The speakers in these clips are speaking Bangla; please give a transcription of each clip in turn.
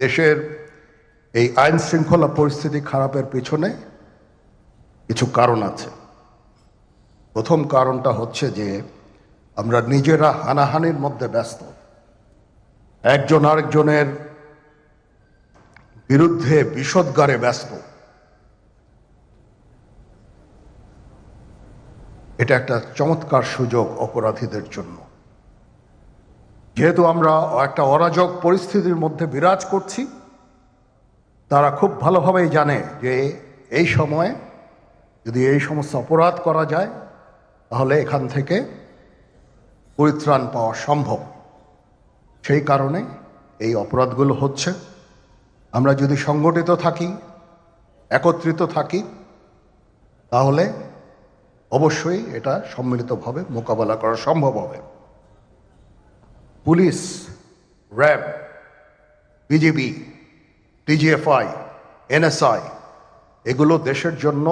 দেশের এই আইন শৃঙ্খলা পরিস্থিতি খারাপের পেছনে কিছু কারণ আছে। প্রথম কারণটা হচ্ছে যে আমরা নিজেরা হানাহানির মধ্যে ব্যস্ত, একজন আরেকজনের বিরুদ্ধে বিষোদ্গারে ব্যস্ত। এটা একটা চমৎকার সুযোগ অপরাধীদের জন্য। যেহেতু আমরা একটা অরাজক পরিস্থিতির মধ্যে বিরাজ করছি, তারা খুব ভালোভাবেই জানে যে এই সময়ে যদি এই সমস্ত অপরাধ করা যায় তাহলে এখান থেকে পরিত্রাণ পাওয়া সম্ভব। সেই কারণে এই অপরাধগুলো হচ্ছে। আমরা যদি সংগঠিত থাকি, একত্রিত থাকি, তাহলে অবশ্যই এটা সম্মিলিতভাবে মোকাবেলা করা সম্ভব হবে। Police, RAB, BGB, TGFI, NSI এগুলো দেশের জন্য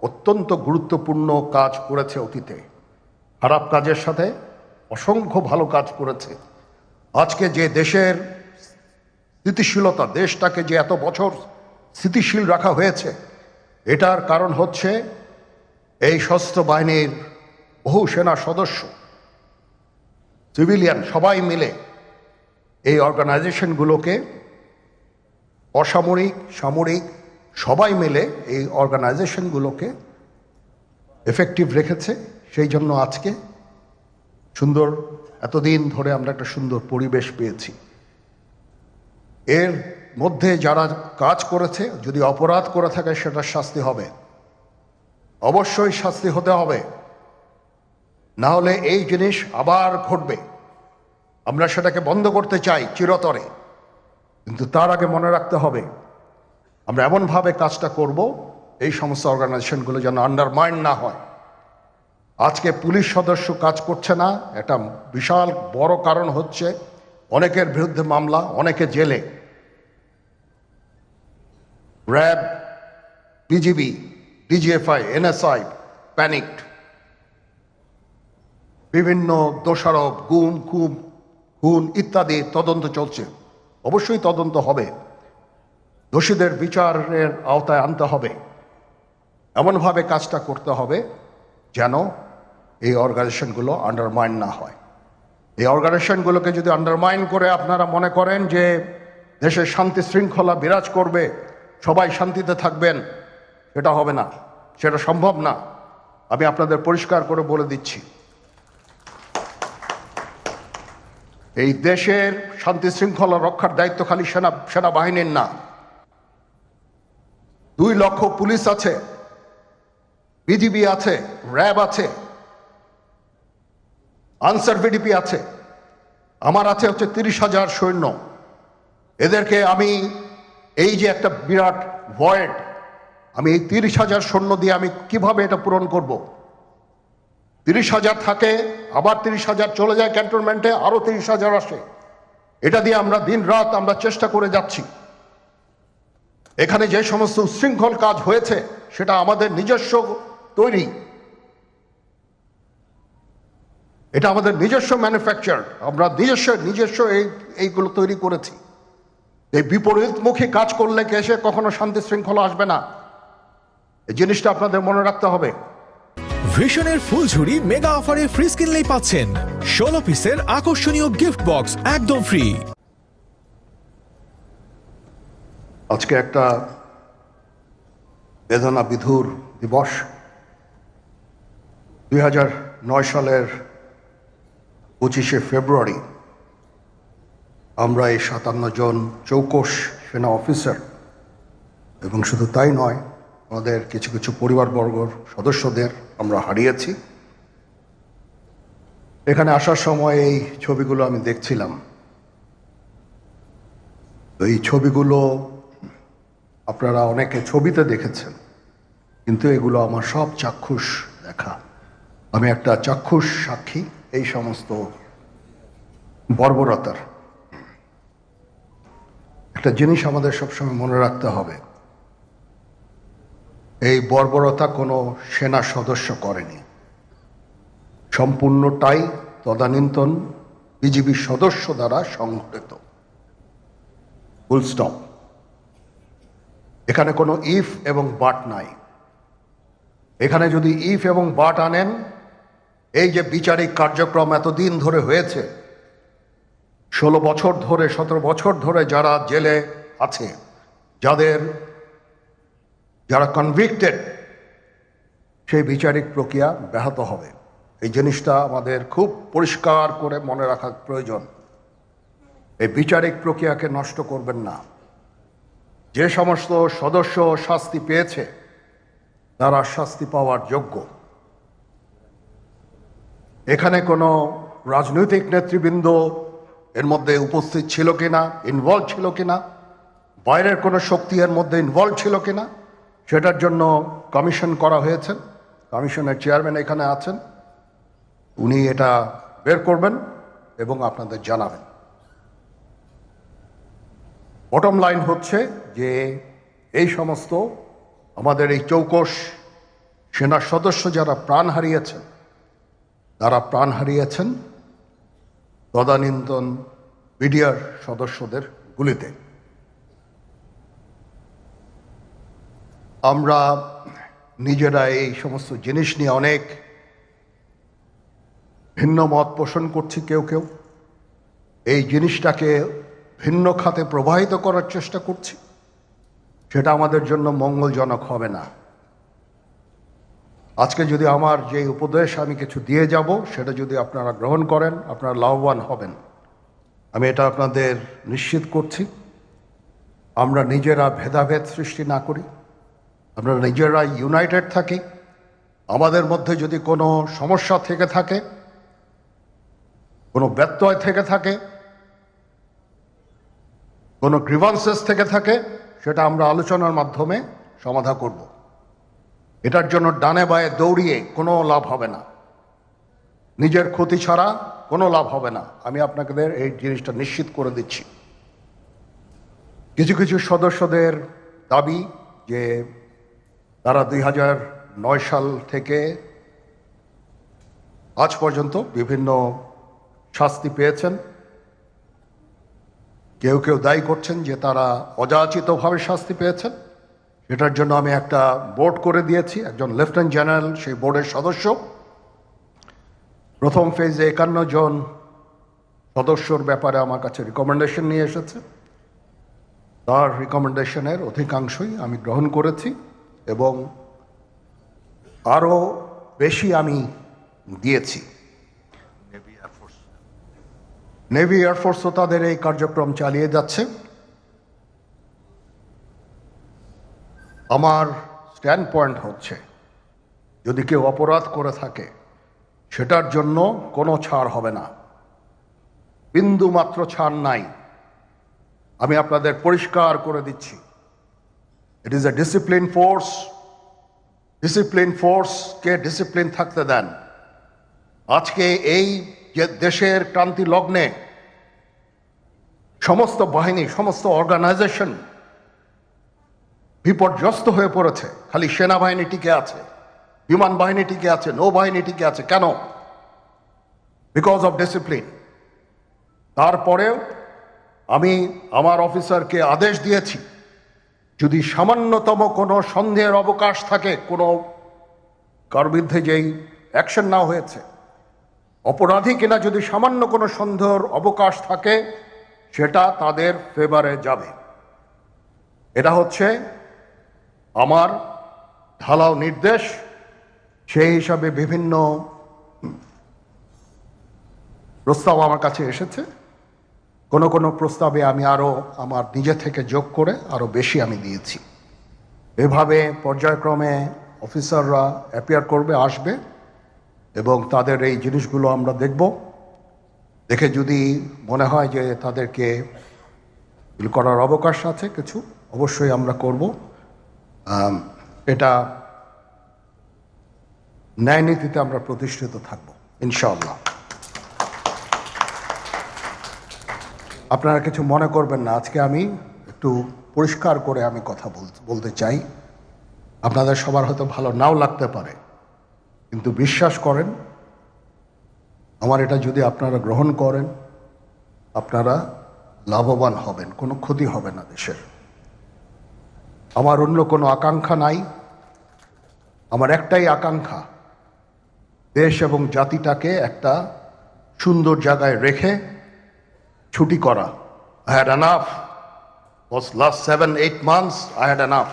অত্যন্ত গুরুত্বপূর্ণ কাজ করেছে অতীতে। খারাপ কাজের সাথে অসংখ্য ভালো কাজ করেছে। আজকে যে দেশের স্থিতিশীলতা, দেশটাকে যে এত বছর স্থিতিশীল রাখা হয়েছে, এটার কারণ হচ্ছে এই সশস্ত্র বাহিনীর বহু সেনা সদস্য, সিভিলিয়ান সবাই মিলে এই অর্গানাইজেশনগুলোকে, অসামরিক, সামরিক সবাই মিলে এই অর্গানাইজেশনগুলোকে এফেক্টিভ রেখেছে। সেই জন্য আজকে সুন্দর, এতদিন ধরে আমরা একটা সুন্দর পরিবেশ পেয়েছি। এর মধ্যে যারা কাজ করেছে, যদি অপরাধ করে থাকে সেটার শাস্তি হবে, অবশ্যই শাস্তি হতে হবে। না হলে এই জিনিস আবার ঘটবে। আমরা সেটাকে বন্ধ করতে চাই চিরতরে, কিন্তু তার আগে মনে রাখতে হবে আমরা এমনভাবে কাজটা করব এই সমস্ত অর্গানাইজেশনগুলো যেন আন্ডারমাইন না হয়। আজকে পুলিশ সদস্য কাজ করছে না, এটা বিশাল বড় কারণ হচ্ছে অনেকের বিরুদ্ধে মামলা, অনেকে জেলে। RAB, BGB, DGFI, NSI panicked. বিভিন্ন দোষারোপ, গুম, খুন ইত্যাদি তদন্ত চলছে। অবশ্যই তদন্ত হবে, দোষীদের বিচারের আওতায় আনতে হবে। এমনভাবে কাজটা করতে হবে যেন এই অর্গানাইজেশনগুলো আন্ডারমাইন না হয়। এই অর্গানাইজেশনগুলোকে যদি আন্ডারমাইন করে আপনারা মনে করেন যে দেশের শান্তি শৃঙ্খলা বিরাজ করবে, সবাই শান্তিতে থাকবেন, সেটা হবে না, সেটা সম্ভব না। আমি আপনাদের পরিষ্কার করে বলে দিচ্ছি, এই দেশের শান্তি শৃঙ্খলা রক্ষার দায়িত্ব খালি সেনাবাহিনীর না। 2 লক্ষ পুলিশ আছে, বিজিবি আছে, র্যাব আছে, আনসার ভিডিপি আছে, আমার আছে হচ্ছে 30,000 সৈন্য। এদেরকে আমি এই যে একটা বিরাট ভয়েড, আমি এই 30,000 সৈন্য দিয়ে আমি কিভাবে এটা পূরণ করব? 30,000 থাকে, আবার 30,000 চলে যায় ক্যান্টনমেন্টে, আরো 30,000 আসে। এটা দিয়ে আমরা দিন রাত আমরা চেষ্টা করে যাচ্ছি। এখানে যে সমস্ত উচ্ছৃঙ্খল কাজ হয়েছে সেটা আমাদের নিজস্ব তৈরি, এটা আমাদের নিজস্ব ম্যানুফ্যাকচার, আমরা নিজস্ব এইগুলো তৈরি করেছি। এই বিপরীতমুখী কাজ করলে এসে কখনো শান্তি শৃঙ্খলা আসবে না। এই জিনিসটা আপনাদের মনে রাখতে হবে। ভিশনের ফুলঝুরি মেগা অফারে ফ্রি কিনলেই পাচ্ছেন 16 পিসের আকর্ষণীয় গিফট বক্স একদম ফ্রি। আজকে একটা বেদনা বিধুর দিবস। 2009 সালের 25শে ফেব্রুয়ারি আমরা এই 57 জন চৌকস সেনা অফিসার, এবং শুধু তাই নয়, আমাদের কিছু কিছু পরিবারবর্গর সদস্যদের আমরা হারিয়েছি। এখানে আসার সময় এই ছবিগুলো আমি দেখছিলাম। তো এই ছবিগুলো আপনারা অনেকে ছবিতে দেখেছেন, কিন্তু এগুলো আমার সব চাক্ষুষ দেখা। আমি একটা চাক্ষুষ সাক্ষী এই সমস্ত বর্বরতার। একটা জিনিস আমাদের সবসময় মনে রাখতে হবে, এই বর্বরতা কোনো সেনা সদস্য করেনি, সম্পূর্ণটাই তদানীন্তন বিজিবি সদস্য দ্বারা সংঘটিত। Full stop. এখানে কোনো ইফ এবং বাট নাই। এখানে যদি ইফ এবং বাট আনেন, এই যে বিচারিক কার্যক্রম এতদিন ধরে হয়েছে, 16 বছর ধরে 17 বছর ধরে যারা জেলে আছে, যারা কনভিক্টেড, সেই বিচারিক প্রক্রিয়া ব্যাহত হবে। এই জিনিসটা আমাদের খুব পরিষ্কার করে মনে রাখা প্রয়োজন। এই বিচারিক প্রক্রিয়াকে নষ্ট করবেন না। যে সমস্ত সদস্য শাস্তি পেয়েছে তারা শাস্তি পাওয়ার যোগ্য। এখানে কোনো রাজনৈতিক নেতৃবৃন্দ এর মধ্যে উপস্থিত ছিল কিনা, ইনভলভ ছিল কিনা, বাইরের কোনো শক্তি এর মধ্যে ইনভলভ ছিল কিনা, সেটার জন্য কমিশন করা হয়েছে। কমিশনের চেয়ারম্যান এখানে আছেন, উনি এটা বের করবেন এবং আপনাদের জানাবেন। বটম লাইন হচ্ছে যে এই সমস্ত আমাদের এই চৌকস সেনা সদস্য যারা প্রাণ হারিয়েছেন, তারা প্রাণ হারিয়েছেন তদানীন্তন বিডিআর সদস্যদের গুলিতে। আমরা নিজেরা এই সমস্ত জিনিস নিয়ে অনেক ভিন্ন মত পোষণ করছি। কেউ কেউ এই জিনিসটাকে ভিন্ন খাতে প্রবাহিত করার চেষ্টা করছি। সেটা আমাদের জন্য মঙ্গলজনক হবে না। আজকে যদি আমার যে উপদেশ আমি কিছু দিয়ে যাব, সেটা যদি আপনারা গ্রহণ করেন, আপনারা লাভবান হবেন, আমি এটা আপনাদের নিশ্চিত করছি। আমরা নিজেরা ভেদাভেদ সৃষ্টি না করি, আমরা নিজেরা ইউনাইটেড থাকি। আমাদের মধ্যে যদি কোনো সমস্যা থেকে থাকে, কোনো ব্যত্যয় থেকে থাকে, কোনো গ্রিভান্সেস থেকে থাকে, সেটা আমরা আলোচনার মাধ্যমে সমাধান করব। এটার জন্য ডানে বায়ে দৌড়িয়ে কোনো লাভ হবে না, নিজের ক্ষতি ছাড়া কোনো লাভ হবে না। আমি আপনাদের এই জিনিসটা নিশ্চিত করে দিচ্ছি। কিছু কিছু সদস্যদের দাবি যে তারা 2009 সাল থেকে আজ পর্যন্ত বিভিন্ন শাস্তি পেয়েছেন। কেউ কেউ দায়ী করছেন যে তারা অযাচিতভাবে শাস্তি পেয়েছেন। এটার জন্য আমি একটা বোর্ড করে দিয়েছি, একজন লেফটেন্যান্ট জেনারেল সেই বোর্ডের সদস্য। প্রথম ফেজে 51 জন সদস্যর ব্যাপারে আমার কাছে রিকমেন্ডেশন নিয়ে এসেছে। তার রিকমেন্ডেশনের অধিকাংশই আমি গ্রহণ করেছি এবং আরও বেশি আমি দিয়েছি। নেভি এয়ারফোর্সও তাদের এই কার্যক্রম চালিয়ে যাচ্ছে। আমার স্ট্যান্ড পয়েন্ট হচ্ছে, যদি কেউ অপরাধ করে থাকে সেটার জন্য কোনো ছাড় হবে না, বিন্দু মাত্র ছাড় নাই। আমি আপনাদের পরিষ্কার করে দিচ্ছি, it is a discipline force. Discipline ফোর্সকে ডিসিপ্লিন থাকতে দেন। আজকে এই যে দেশের ক্রান্তি লগ্নে সমস্ত বাহিনী, সমস্ত অর্গানাইজেশন বিপর্যস্ত হয়ে পড়েছে। খালি সেনাবাহিনী টিকে আছে, বিমান বাহিনী টিকে আছে, নৌবাহিনী টিকে আছে। কেন? Because of discipline. তারপরেও আমি আমার অফিসারকে আদেশ দিয়েছি, যদি সামান্যতম কোনো সন্দেহের অবকাশ থাকে, কোনো কার বিরুদ্ধে যেই অ্যাকশন না হয়েছে, অপরাধী কিনা যদি সামান্য কোনো সন্দেহের অবকাশ থাকে, সেটা তাদের ফেভারে যাবে। এটা হচ্ছে আমার ঢালাও নির্দেশ। সেই হিসাবে বিভিন্ন প্রস্তাব আমার কাছে এসেছে। কোনো কোনো প্রস্তাবে আমি আরও আমার নিজে থেকে যোগ করে আরও বেশি আমি দিয়েছি। এভাবে পর্যায়ক্রমে অফিসাররা অ্যাপিয়ার করবে, আসবে এবং তাদের এই জিনিসগুলো আমরা দেখব। দেখে যদি মনে হয় যে তাদেরকে করার অবকাশ আছে কিছু, অবশ্যই আমরা করব। এটা ন্যায় নীতিতে আমরা প্রতিষ্ঠিত থাকব ইনশাআল্লাহ। আপনারা কিছু মনে করবেন না, আজকে আমি একটু পরিষ্কার করে আমি কথা বলতে চাই। আপনাদের সবার হয়তো ভালো নাও লাগতে পারে, কিন্তু বিশ্বাস করেন, আমার এটা যদি আপনারা গ্রহণ করেন, আপনারা লাভবান হবেন, কোনো ক্ষতি হবে না দেশের। আমার অন্য কোনো আকাঙ্ক্ষা নাই। আমার একটাই আকাঙ্ক্ষা, দেশ এবং জাতিটাকে একটা সুন্দর জায়গায় রেখে ছুটি করা। I had enough. Was last 7-8 months I had enough.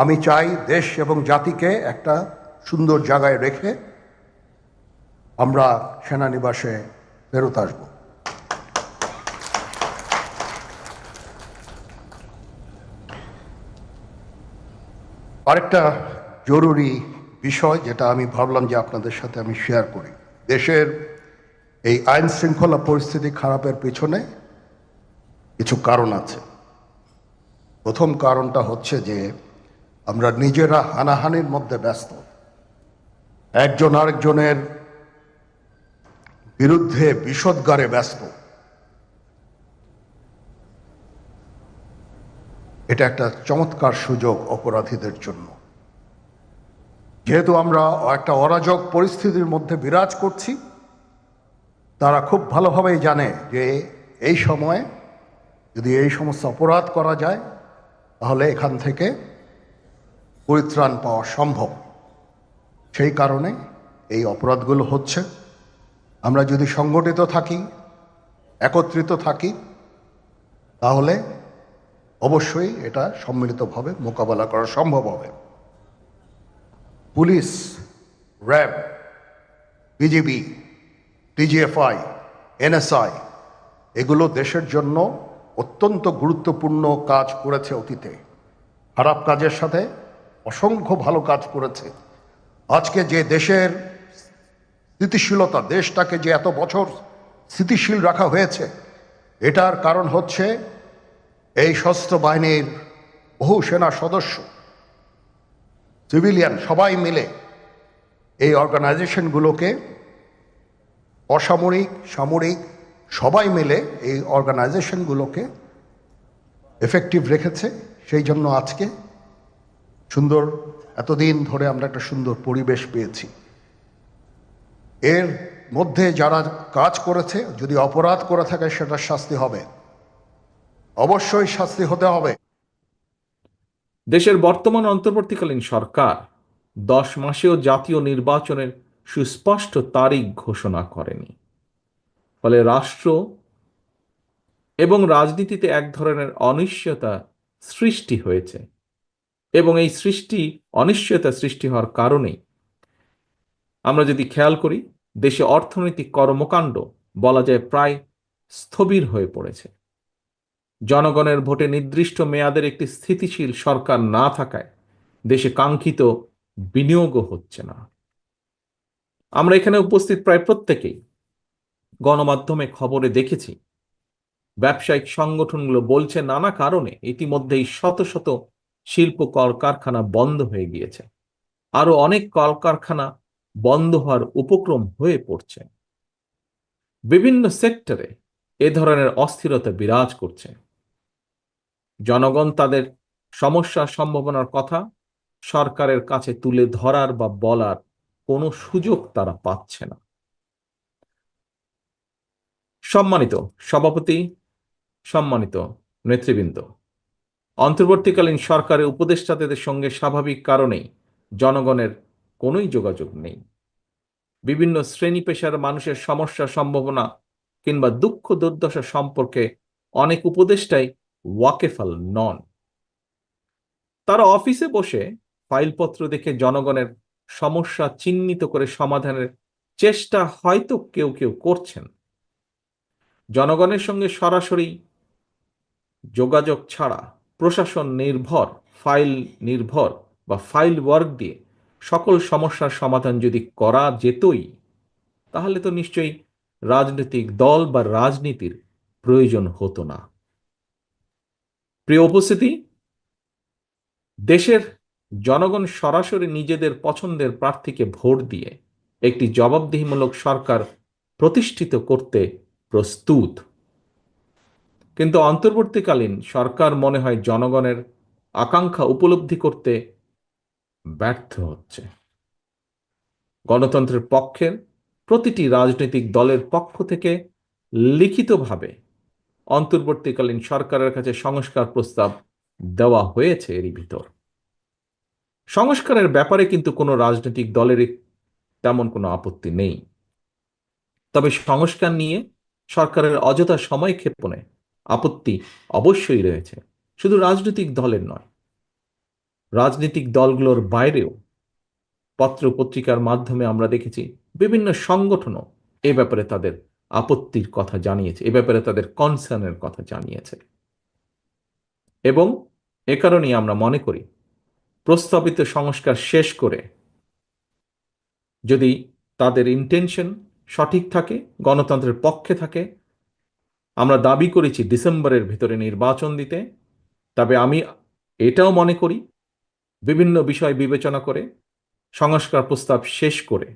আমি চাই দেশ এবং জাতিকে একটা সুন্দর জায়গায় রেখে আমরা সেনানিবাসে ফেরত আসব। আরেকটা জরুরি বিষয় যেটা আমি ভাবলাম যে আপনাদের সাথে আমি শেয়ার করি। দেশের এই আইন শৃঙ্খলা পরিস্থিতি খারাপের পেছনে কিছু কারণ আছে। প্রথম কারণটা হচ্ছে যে আমরা নিজেরা হানাহানির মধ্যে ব্যস্ত, একজন আরেকজনের বিরুদ্ধে বিষোদ্গারে ব্যস্ত। এটা একটা চমৎকার সুযোগ অপরাধীদের জন্য। যেহেতু আমরা একটা অরাজক পরিস্থিতির মধ্যে বিরাজ করছি, তারা খুব ভালোভাবেই জানে যে এই সময়ে যদি এই সমস্ত অপরাধ করা যায় তাহলে এখান থেকে পরিত্রাণ পাওয়া সম্ভব। সেই কারণে এই অপরাধগুলো হচ্ছে। আমরা যদি সংগঠিত থাকি, একত্রিত থাকি, তাহলে অবশ্যই এটা সম্মিলিতভাবে মোকাবেলা করা সম্ভব হবে। Police, RAB, BGB, TGFI, NSI এগুলো দেশের জন্য অত্যন্ত গুরুত্বপূর্ণ কাজ করেছে অতীতে। খারাপ কাজের সাথে অসংখ্য ভালো কাজ করেছে। আজকে যে দেশের স্থিতিশীলতা, দেশটাকে যে এত বছর স্থিতিশীল রাখা হয়েছে, এটার কারণ হচ্ছে এই সশস্ত্র বাহিনীর বহু সেনা সদস্য, সিভিলিয়ান সবাই মিলে এই অর্গানাইজেশনগুলোকে, অসামরিক, সামরিক সবাই মিলে এই অর্গানাইজেশনগুলোকে এফেক্টিভ রেখেছে। সেই জন্য আজকে সুন্দর, এতদিন ধরে আমরা একটা সুন্দর পরিবেশ পেয়েছি। এর মধ্যে যারা কাজ করেছে, যদি অপরাধ করে থাকে সেটার শাস্তি হবে, অবশ্যই শাস্তি হতে হবে। দেশের বর্তমান অন্তর্বর্তীকালীন সরকার 10 মাসেও জাতীয় নির্বাচনের সুস্পষ্ট তারিখ ঘোষণা করেনি। ফলে রাষ্ট্র এবং রাজনীতিতে এক ধরনের অনিশ্চয়তা সৃষ্টি হয়েছে, এবং এই অনিশ্চয়তা সৃষ্টি হওয়ার কারণেই আমরা যদি খেয়াল করি, দেশে অর্থনৈতিক কর্মকাণ্ড বলা যায় প্রায় স্থবির হয়ে পড়েছে। জনগণের ভোটে নির্দিষ্ট মেয়াদের একটি স্থিতিশীল সরকার না থাকায় দেশে কাঙ্ক্ষিত বিনিয়োগও হচ্ছে না। আমরা এখানে উপস্থিত প্রায় প্রত্যেকেই গণমাধ্যমে খবরে দেখেছি, ব্যবসায়িক সংগঠনগুলো বলছে নানা কারণে ইতিমধ্যেই শত শত শিল্প কলকারখানা বন্ধ হয়ে গিয়েছে। আরো অনেক কলকারখানা বন্ধ হওয়ার উপক্রম হয়ে পড়ছে। বিভিন্ন সেক্টরে এ ধরনের অস্থিরতা বিরাজ করছে। জনগণ তাদের সমস্যা সম্ভাবনার কথা সরকারের কাছে তুলে ধরার বা বলার কোনো সুযোগ তারা পাচ্ছে না। সম্মানিত সভাপতি, সম্মানিত নেতৃবৃন্দ, অন্তর্বর্তীকালীন সরকারের উপদেষ্টাদের সঙ্গে স্বাভাবিক কারণেই জনগণের কোনোই যোগাযোগ নেই। বিভিন্ন শ্রেণী পেশার মানুষের সমস্যা সম্ভাবনা কিংবা দুঃখ দুর্দশা সম্পর্কে অনেক উপদেষ্টাই ওয়াকেফাল নন। তারা অফিসে বসে ফাইলপত্র দেখে জনগণের সমস্যা চিহ্নিত করে সমাধানের চেষ্টা হয়তো কেউ কেউ করছেন। জনগণের সঙ্গে সরাসরি যোগাযোগ ছাড়া প্রশাসন নির্ভর, ফাইল নির্ভর বা ফাইল ওয়ার্ক দিয়ে সকল সমস্যার সমাধান যদি করা যেতই, তাহলে তো নিশ্চয়ই রাজনৈতিক দল বা রাজনীতির প্রয়োজন হতো না। প্রিয় উপস্থিতি, দেশের জনগণ সরাসরি নিজেদের পছন্দের প্রার্থীকে ভোট দিয়ে একটি জবাবদিহিমূলক সরকার প্রতিষ্ঠিত করতে প্রস্তুত। কিন্তু অন্তর্বর্তীকালীন সরকার মনে হয় জনগণের আকাঙ্ক্ষা উপলব্ধি করতে ব্যর্থ হচ্ছে। গণতন্ত্রের পক্ষের প্রতিটি রাজনৈতিক দলের পক্ষ থেকে লিখিতভাবে অন্তর্বর্তীকালীন সরকারের কাছে সংস্কার প্রস্তাব দেওয়া হয়েছে এরই ভিতর। সংস্কারের ব্যাপারে কিন্তু কোনো রাজনৈতিক দলেরই তেমন কোনো আপত্তি নেই। তবে সংস্কার নিয়ে সরকারের অযথা সময় ক্ষেপণে আপত্তি অবশ্যই রয়েছে, শুধু রাজনৈতিক দলের নয়, রাজনৈতিক দলগুলোর বাইরেও পত্র পত্রিকার মাধ্যমে আমরা দেখেছি বিভিন্ন সংগঠনও এ ব্যাপারে তাদের আপত্তির কথা জানিয়েছে, এ ব্যাপারে তাদের কনসার্নের কথা জানিয়েছে। এবং এ কারণেই আমরা মনে করি প্রস্তাবিত সংস্কার শেষ করে যদি তাদের ইন্টেনশন সঠিক থাকে, গণতন্ত্রের পক্ষে থাকে, আমরা দাবি করেছি ডিসেম্বরের ভিতরে নির্বাচন দিতে, তবে আমি এটাও মনে করি বিভিন্ন বিষয় বিবেচনা করে সংস্কার প্রস্তাব শেষ করে,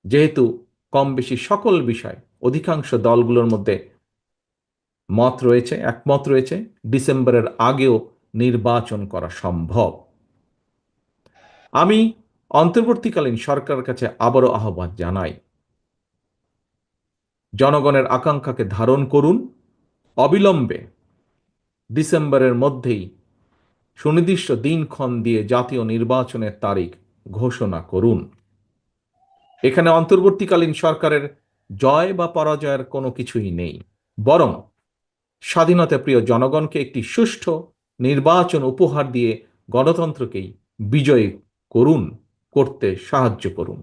যেহেতু কম বেশি সকল বিষয় অধিকাংশ দলগুলোর মধ্যে একমত রয়েছে, ডিসেম্বরের আগেও নির্বাচন করা সম্ভব। আমি অন্তর্বর্তীকালীন সরকারের কাছে আবারও আহ্বান জানাই, জনগণের আকাঙ্ক্ষাকে ধারণ করুন, অবিলম্বে ডিসেম্বরের মধ্যেই সুনির্দিষ্ট দিনক্ষণ দিয়ে জাতীয় নির্বাচনের তারিখ ঘোষণা করুন। এখানে অন্তর্বর্তীকালীন সরকারের জয় বা পরাজয়ের কোনো কিছুই নেই, বরং স্বাধীনতা প্রিয় জনগণকে একটি সুষ্ঠু নির্বাচন উপহার দিয়ে গণতন্ত্রকেই বিজয়ী করতে সাহায্য করুন।